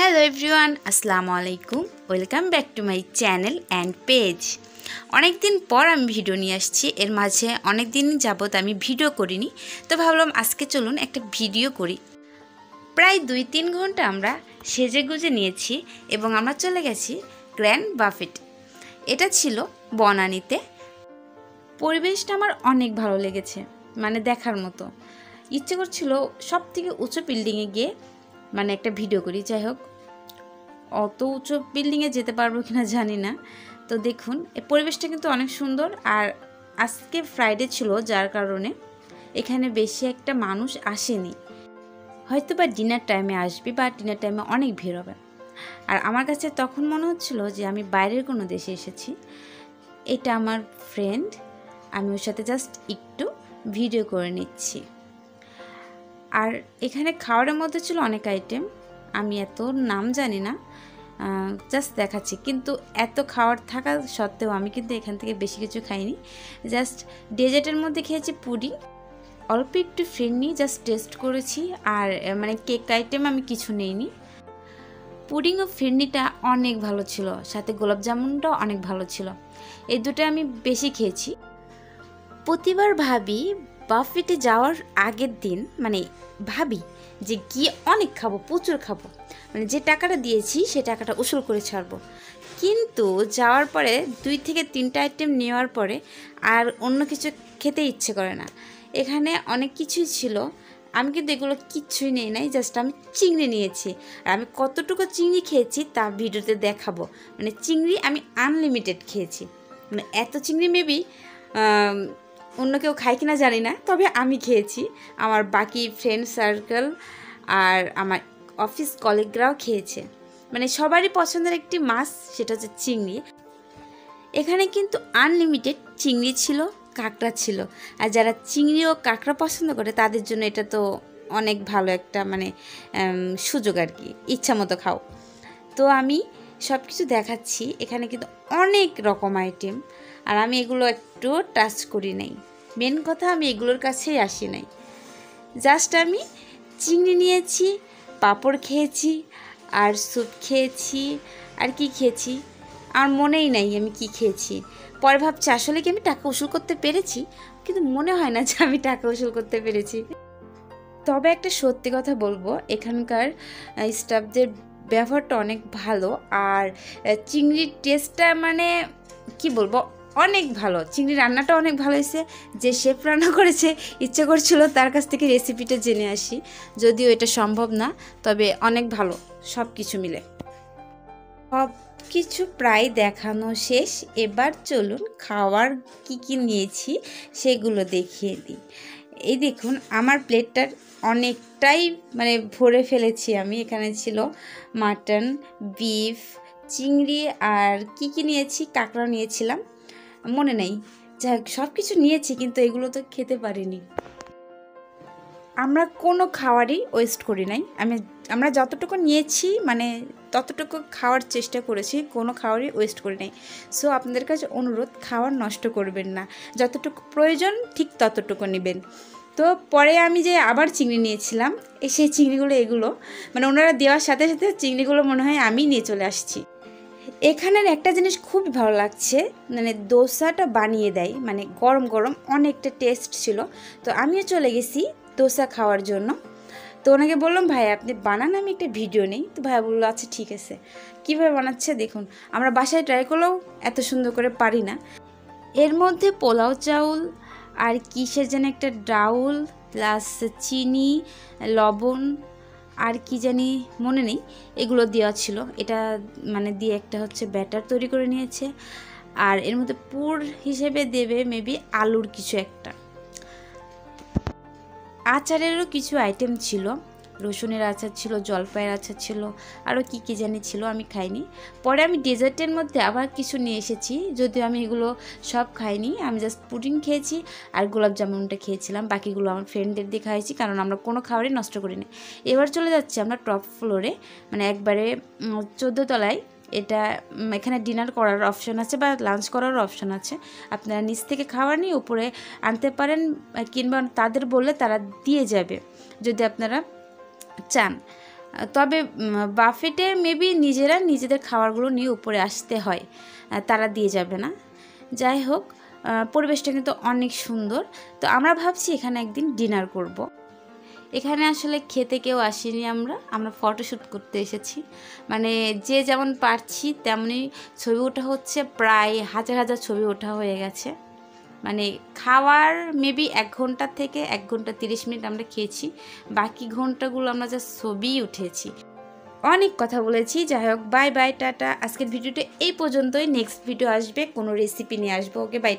Hello everyone, আসসালামু আলাইকুম। Welcome back to my channel and page. অনেক দিন পর আমি ভিডিও নিয়ে আসছি। এর মাঝে অনেক দিন যাবত আমি ভিডিও করিনি, তো ভাবলাম আজকে চলুন একটা ভিডিও করি। প্রায় 2-3 ঘন্টা আমরা সেজে গুজে নিয়েছি এবং আমরা চলে গেছি গ্র্যান্ড বাফেট। এটা ছিল বনানীতে। পরিবেশটা আমার অনেক ভালো লেগেছে, মানে দেখার মতো। ইচ্ছে করছিল সব থেকে উঁচু বিল্ডিংয়ে গিয়ে মানে একটা ভিডিও করি। যাই হোক, অত উঁচু বিল্ডিংয়ে যেতে পারবো কিনা জানি না। তো দেখুন, এই পরিবেশটা কিন্তু অনেক সুন্দর। আর আজকে ফ্রাইডে ছিল, যার কারণে এখানে বেশি একটা মানুষ আসেনি। হয়তো বা ডিনার টাইমে আসবে বা ডিনার টাইমে অনেক ভিড় হবে। আর আমার কাছে তখন মনে হচ্ছিল যে আমি বাইরের কোনো দেশে এসেছি। এটা আমার ফ্রেন্ড, আমি ওর সাথে জাস্ট একটু ভিডিও করে নিচ্ছি। আর এখানে খাবারের মধ্যে ছিল অনেক আইটেম, আমি এত নাম জানি না, জাস্ট দেখাচ্ছি। কিন্তু এত খাবার থাকা সত্ত্বেও আমি কিন্তু এখান থেকে বেশি কিছু খাইনি। জাস্ট ডেজার্টের মধ্যে খেয়েছি পুডিং, অল্প একটু ফিরনি জাস্ট টেস্ট করেছি। আর মানে কেক আইটেম আমি কিছু নেইনি। পুডিং ও ফিরনিটা অনেক ভালো ছিল, সাথে গোলাপ জামুনটাও অনেক ভালো ছিল। এই দুটো আমি বেশি খেয়েছি। প্রতিবার ভাবি বাফেটে যাওয়ার আগের দিন মানে ভাবি যে গিয়ে অনেক খাবো, প্রচুর খাবো, মানে যে টাকাটা দিয়েছি সে টাকাটা উসুল করে ছাড়বো। কিন্তু যাওয়ার পরে 2 থেকে 3টা আইটেম নেওয়ার পরে আর অন্য কিছু খেতে ইচ্ছে করে না। এখানে অনেক কিছুই ছিল, আমি কিন্তু এগুলো কিচ্ছুই নেই নাই, জাস্ট আমি চিংড়ি নিয়েছি। আর আমি কতটুকু চিংড়ি খেয়েছি তা ভিডিওতে দেখাবো। মানে চিংড়ি আমি আনলিমিটেড খেয়েছি, মানে এত চিংড়ি মেবি অন্য কেউ খায় কিনা জানি না, তবে আমি খেয়েছি। আমার বাকি ফ্রেন্ড সার্কেল আর আমার অফিস কলিগরাও খেয়েছে। মানে সবারই পছন্দের একটি মাছ, সেটা হচ্ছে চিংড়ি। এখানে কিন্তু আনলিমিটেড চিংড়ি ছিল, কাঁকড়া ছিল। আর যারা চিংড়ি ও কাঁকড়া পছন্দ করে তাদের জন্য এটা তো অনেক ভালো একটা মানে সুযোগ আর কি, ইচ্ছা মতো খাও। তো আমি সব কিছু দেখাচ্ছি। এখানে কিন্তু অনেক রকম আইটেম, আর আমি এগুলো একটু টাচ করি নাই। মেন কথা, আমি এগুলোর কাছেই আসি নাই। জাস্ট আমি চিংড়ি নিয়েছি, পাঁপড় খেয়েছি, আর স্যুপ খেয়েছি। আর কি খেয়েছি আমার মনেই নাই আমি কি খেয়েছি। পরে ভাবছি আসলে কি আমি টাকা উসুল করতে পেরেছি, কিন্তু মনে হয় না যে আমি টাকা উসুল করতে পেরেছি। তবে একটা সত্যি কথা বলবো, এখানকার স্টাফদের ব্যবহারটা অনেক ভালো। আর চিংড়ির টেস্টটা মানে কি বলবো, অনেক ভালো। চিংড়ি রান্নাটা অনেক ভালো হয়েছে। যে শেফ রান্না করেছে, ইচ্ছে করছিল তার কাছ থেকে রেসিপিটা জেনে আসি, যদিও এটা সম্ভব না। তবে অনেক ভালো সব কিছু মিলে। সব কিছু প্রায় দেখানো শেষ। এবার চলুন খাওয়ার কি নিয়েছি সেগুলো দেখিয়ে দিই। এই দেখুন, আমার প্লেটটার অনেকটাই মানে ভরে ফেলেছি আমি। এখানে ছিল মাটন, বিফ, চিংড়ি, আর কি নিয়েছি, কাঁকড়া নিয়েছিলাম, মনে নেই। যাই হোক, সব কিছু নিয়েছি, কিন্তু এগুলো তো খেতে পারিনি। আমরা কোনো খাবারই ওয়েস্ট করি নাই। আমরা যতটুকু নিয়েছি মানে ততটুকু খাওয়ার চেষ্টা করেছি, কোনো খাবারই ওয়েস্ট করি নাই। সো আপনাদের কাছে অনুরোধ, খাবার নষ্ট করবেন না, যতটুকু প্রয়োজন ঠিক ততটুকু নেবেন। তো পরে আমি যে আবার চিংড়ি নিয়েছিলাম, সেই চিংড়িগুলো এগুলো মানে ওনারা দেওয়ার সাথে সাথে চিংড়িগুলো মনে হয় আমি নিয়ে চলে আসছি। এখানের একটা জিনিস খুব ভালো লাগছে, মানে দোসাটা বানিয়ে দেয়, মানে গরম গরম, অনেকটা টেস্ট ছিল। তো আমিও চলে গেছি দোসা খাওয়ার জন্য। তো ওনাকে বললাম, ভাই আপনি বানান, আমি একটা ভিডিও নেই। তো ভাই বললো আচ্ছা ঠিক আছে। কীভাবে বানাচ্ছে দেখুন, আমরা বাসায় ট্রাই করলেও এত সুন্দর করে পারি না। এর মধ্যে পোলাও চাউল আর কিসের যেন একটা ডাউল, প্লাস চিনি, লবণ, আর কি জানি মনে নেই, এগুলো দেওয়া ছিল। এটা মানে দিয়ে একটা হচ্ছে ব্যাটার তৈরি করে নিয়েছে। আর এর মধ্যে পুর হিসেবে দেবে মেবি আলুর কিছু একটা। আচারেরও কিছু আইটেম ছিল, রসুনের আচার ছিল, জলপাইয়ের আচার ছিল, আরও কি জানি ছিল, আমি খাইনি। পরে আমি ডেজার্টের মধ্যে আবার কিছু নিয়ে এসেছি, যদিও আমি এগুলো সব খাইনি। আমি জাস্ট পুডিং খেয়েছি আর গোলাপ জামুনটা খেয়েছিলাম। বাকিগুলো আমার ফ্রেন্ডদের দিয়ে খাইছি, কারণ আমরা কোনো খাবারই নষ্ট করিনি। এবার চলে যাচ্ছি আমরা টপ ফ্লোরে, মানে একবারে 14 তলায়। এটা এখানে ডিনার করার অপশন আছে বা লাঞ্চ করার অপশন আছে। আপনারা নিচ থেকে খাবার নিয়ে উপরে আনতে পারেন, কিংবা তাদের বললে তারা দিয়ে যাবে যদি আপনারা চান। তবে বাফেটে মেবি নিজেরা নিজেদের খাবারগুলো নিয়ে উপরে আসতে হয়, তারা দিয়ে যাবে না। যাই হোক, পরিবেশটা কিন্তু অনেক সুন্দর। তো আমরা ভাবছি এখানে একদিন ডিনার করব। এখানে আসলে খেতে কেউ আসেনি, আমরা ফটোশ্যুট করতে এসেছি। মানে যে যেমন পারছি তেমনি ছবি ওঠা হচ্ছে, প্রায় হাজার হাজার ছবি ওঠা হয়ে গেছে। মানে খাওয়ার মেবি 1 ঘন্টা থেকে 1 ঘন্টা 30 মিনিট আমরা খেয়েছি, বাকি ঘন্টাগুলো আমরা জাস্ট ছবি উঠেছি। অনেক কথা বলেছি, যাই হোক, বাই বাই, টাটা। আজকের ভিডিওটা এই পর্যন্তই। নেক্সট ভিডিও আসবে, কোনো রেসিপি নিয়ে আসবো। ওকে, বাই।